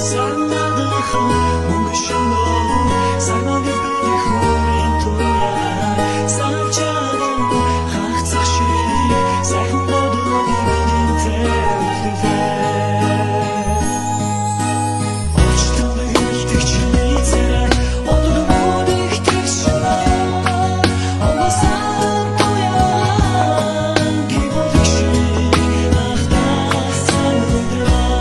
Sarıladığım munguşumda sarmalı beni hurin toya Sarçadım haqtaq şiri Sayhım bodu benim tevdüve Açtım da yüzdükçü tere Oldum o diktik şuna Olmasam toya Gibodik şiri Ahda sanırdılar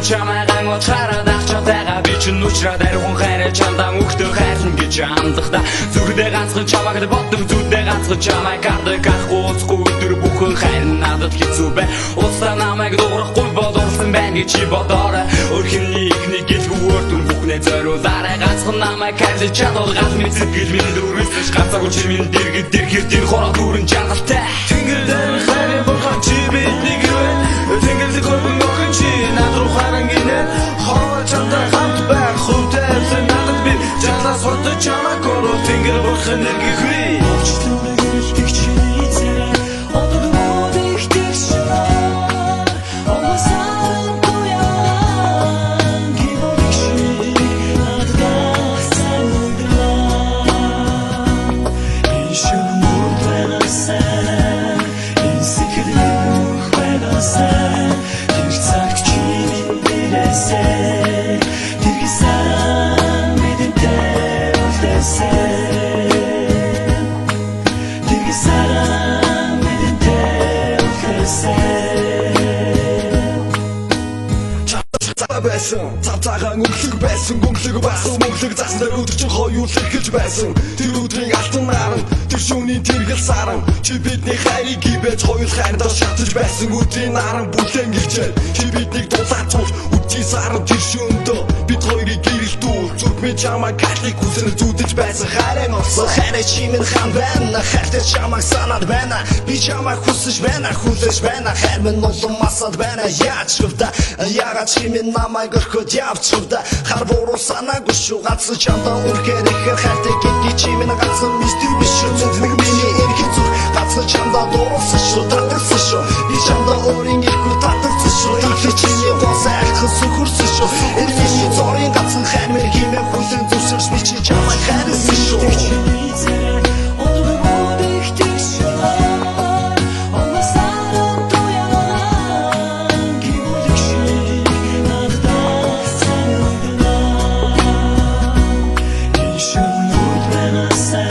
Чамайгаан утгаараа чамтайгаа би ч нүчраад ариун хайраа чамдаа өгтөө хайрлан гэж амдахта зүрдээ ганцхан чамайг боддог зүрдээ ганцхан чамайг гардаг ахгүй уцгүй өдөр бүхэн хайр надад хэцүү бай уцаа намайг дуурахгүй боловсон байна гэж чи бодоорой өрхөний ихний гэлгүй өртөн бүхнээ зориулаарай ганцхан намайг хайрлаж чадвал гал мэдсэг гэл минь дөрвөсөж гацаагүй чи минь дэргэд дэрхэр дэр хороо дүүрэн жангалтай тэнгэрдээ хайрын бурхан чи биднийг ивэн тэнгэрдээ хөргөн охин чи над руу харан гинэ хоо чамтай хамт байх хүнтэй эвсэн надад би жанлаас хотод чамайг орол тэнгэр бурхан эргэхүй Açtım da yüzdükçü tere Oldum o diktik şuna Olmasam toyan Gibodik şiri Ahda sanırdılar İnşallah umut veren sen İnsikirli ruh veren sen Bir tak kimin bilese Dirgi sen benim de öflesen Dirgi sen benim de öflesen байсан цавцаагаан өнгөлөг байсан гүнлэг байсан мөнгөлөг заснаар өдөрчин хоёулах гэж байсан тэр өдрийн алтан наран тэр шүүний тэргэл саран чи бидний хайрыг гибэж хоёул хайрдаа шатаж байсан өдрийн наран бүлээн гिचэл чи биднийг дулаацуул үдчийн саран тэр шөөндөө бид хоёрыг гэрэлтүүл зүрх минь чамайг катлик хүсэл зүдэж байсан хайрын олсон хайраа чи минь хан байна хайртай чамайг санаад байна би чамайг хүсэж байна хүлээж байна хайр минь улам масаад байна яаж чөвдө яагаад чи минь намайг орхиод явчихвда хар буруу санаагүй шүү ганцхан чамдаа үнэхээр ихэр хайртай гэдгийг чи минь ганцхан мэддэг биш шүү зүрх миний эргэн зүрх ганцхан чамдаа дуурсан шүү татгсан шүү би чамдаа өөрийн эрхүү татгсан шүү их чиний госайхан сүхэрсэн шүү эргэн зорын ганцхан хайр мэр хэмээн хүлэн зүсэрч би чи чамайг хайрлсан шүү Oldum o diktik şuna Olmasam toyan Gibodik şiri Ahda sanırdılar İnşallah umut veren sen